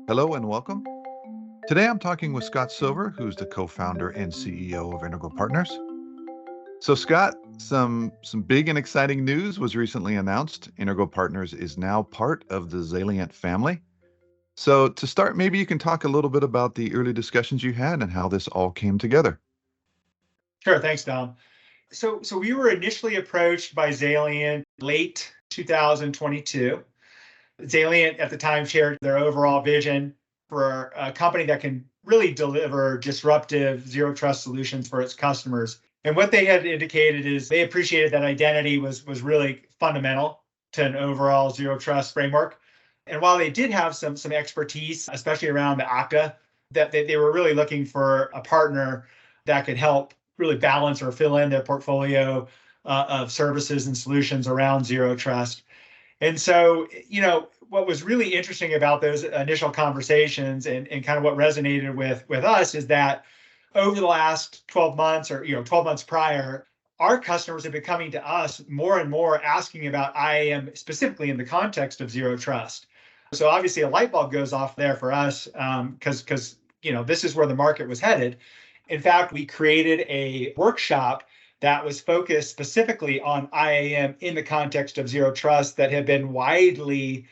Hello and welcome. Today I'm talking with Scott Silver, who's the co-founder and CEO of Integral Partners. So Scott, some big and exciting news was recently announced. Integral Partners is now part of the Xalient family. So to start, maybe you can talk a little bit about the early discussions you had and how this all came together. Sure. Thanks, Dom. So we were initially approached by Xalient late 2022. Xalient at the time shared their overall vision for a company that can really deliver disruptive zero trust solutions for its customers. And what they had indicated is they appreciated that identity was really fundamental to an overall zero trust framework. And while they did have some expertise, especially around the Okta, that they were really looking for a partner that could help really balance or fill in their portfolio of services and solutions around zero trust. And so, what was really interesting about those initial conversations and kind of what resonated with us is that over the last 12 months or 12 months prior, our customers have been coming to us more and more asking about IAM specifically in the context of zero trust. So obviously a light bulb goes off there for us because this is where the market was headed. In fact, we created a workshop that was focused specifically on IAM in the context of zero trust that had been widely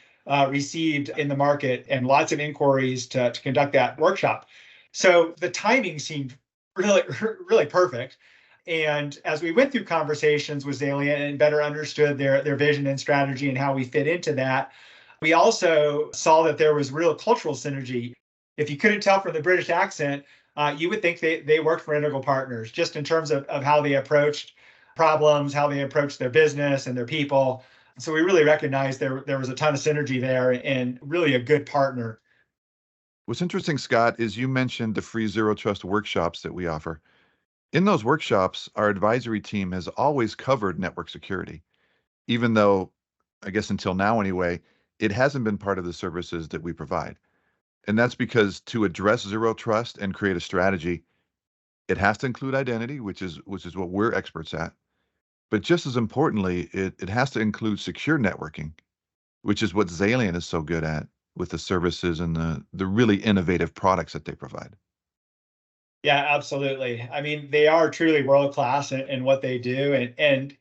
received in the market and lots of inquiries to conduct that workshop. So the timing seemed really, really perfect. And as we went through conversations with Xalient and better understood their vision and strategy and how we fit into that, we also saw that there was real cultural synergy. If you couldn't tell from the British accent, you would think they worked for Integral Partners, just in terms of how they approached problems, how they approached their business and their people. So we really recognized there was a ton of synergy there and really a good partner. What's interesting, Scott, is you mentioned the free zero trust workshops that we offer. In those workshops, our advisory team has always covered network security, even though, I guess until now anyway, it hasn't been part of the services that we provide. And that's because to address zero trust and create a strategy, it has to include identity, which is what we're experts at. But just as importantly, it has to include secure networking, which is what Xalient is so good at with the services and the really innovative products that they provide. Yeah, absolutely. I mean, they are truly world class in what they do, and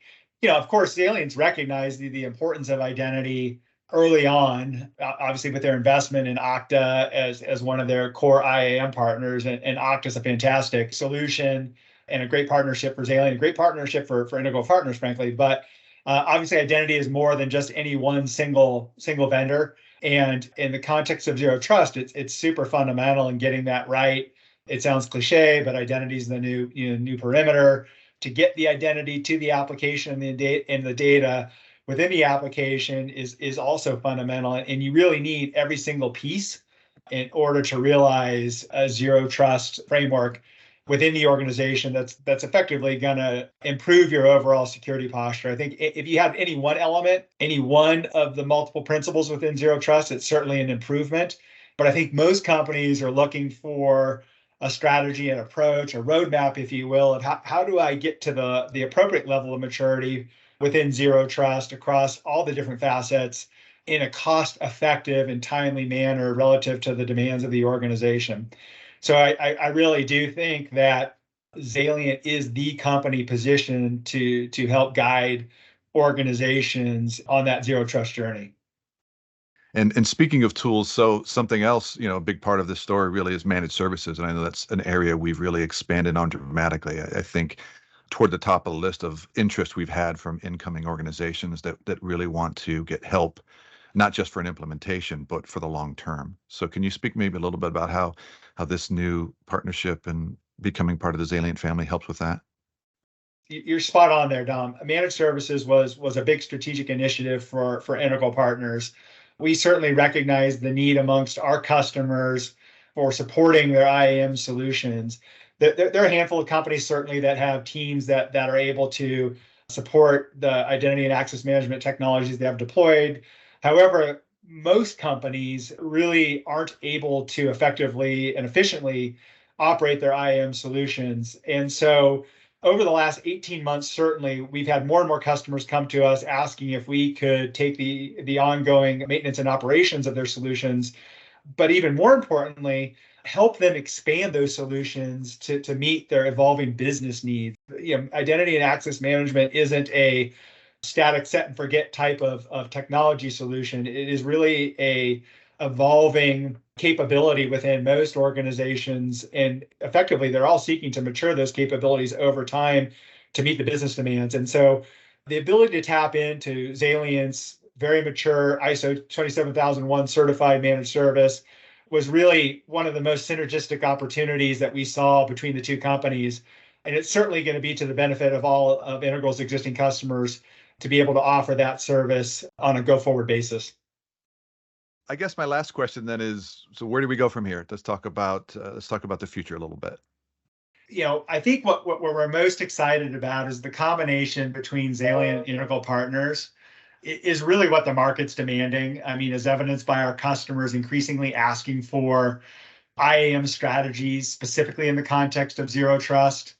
of course, the aliens recognize the importance of identity early on. Obviously, with their investment in Okta as one of their core IAM partners, and Okta is a fantastic solution and a great partnership for Xalient, a great partnership for Integral Partners, frankly. But obviously, identity is more than just any one single vendor. And in the context of zero trust, it's super fundamental in getting that right. It sounds cliche, but identity is the new perimeter. To get the identity to the application and the data within the application is also fundamental. And you really need every single piece in order to realize a zero trust framework within the organization that's effectively going to improve your overall security posture. I think if you have any one element, any one of the multiple principles within zero trust, it's certainly an improvement. But I think most companies are looking for a strategy, an approach, a roadmap, if you will, of how do I get to the appropriate level of maturity within zero trust across all the different facets in a cost-effective and timely manner relative to the demands of the organization. So I really do think that Xalient is the company positioned to help guide organizations on that zero trust journey. And speaking of tools, so something else, a big part of this story really is managed services, and I know that's an area we've really expanded on dramatically. I think toward the top of the list of interest we've had from incoming organizations that really want to get help, not just for an implementation, but for the long term. So can you speak maybe a little bit about how this new partnership and becoming part of the Xalient family helps with that? You're spot on there, Dom. Managed services was a big strategic initiative for Integral Partners. We certainly recognize the need amongst our customers for supporting their IAM solutions. There are a handful of companies certainly that have teams that are able to support the identity and access management technologies they have deployed. However, most companies really aren't able to effectively and efficiently operate their IAM solutions. And so over the last 18 months, certainly, we've had more and more customers come to us asking if we could take the ongoing maintenance and operations of their solutions but even more importantly, help them expand those solutions to meet their evolving business needs. Identity and access management isn't a static set and forget type of technology solution. It is really a evolving capability within most organizations, and effectively they're all seeking to mature those capabilities over time to meet the business demands. And so the ability to tap into Xalient's very mature ISO 27001 certified managed service was really one of the most synergistic opportunities that we saw between the two companies. And it's certainly going to be to the benefit of all of Integral's existing customers to be able to offer that service on a go-forward basis. I guess my last question then is, so where do we go from here? Let's talk about the future a little bit. I think what we're most excited about is the combination between Xalient and Integral Partners is really what the market's demanding. I mean, as evidenced by our customers increasingly asking for IAM strategies, specifically in the context of zero trust.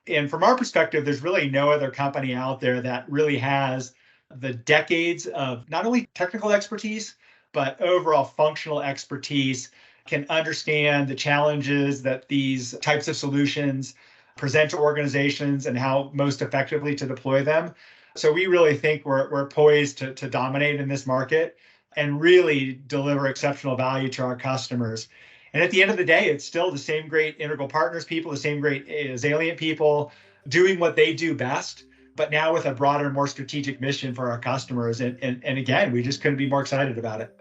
And from our perspective, there's really no other company out there that really has the decades of not only technical expertise, but overall functional expertise, can understand the challenges that these types of solutions present to organizations and how most effectively to deploy them. So we really think we're poised to dominate in this market and really deliver exceptional value to our customers. And at the end of the day, it's still the same great Integral Partners people, the same great Xalient people doing what they do best, but now with a broader, more strategic mission for our customers. And again, we just couldn't be more excited about it.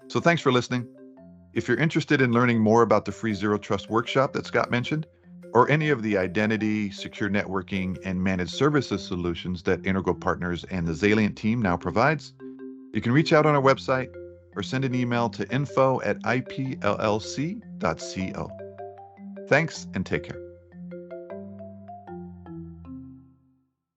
So thanks for listening. If you're interested in learning more about the free Zero Trust workshop that Scott mentioned, or any of the identity, secure networking, and managed services solutions that Integral Partners and the Xalient team now provides, you can reach out on our website or send an email to info@ipllc.co. Thanks and take care.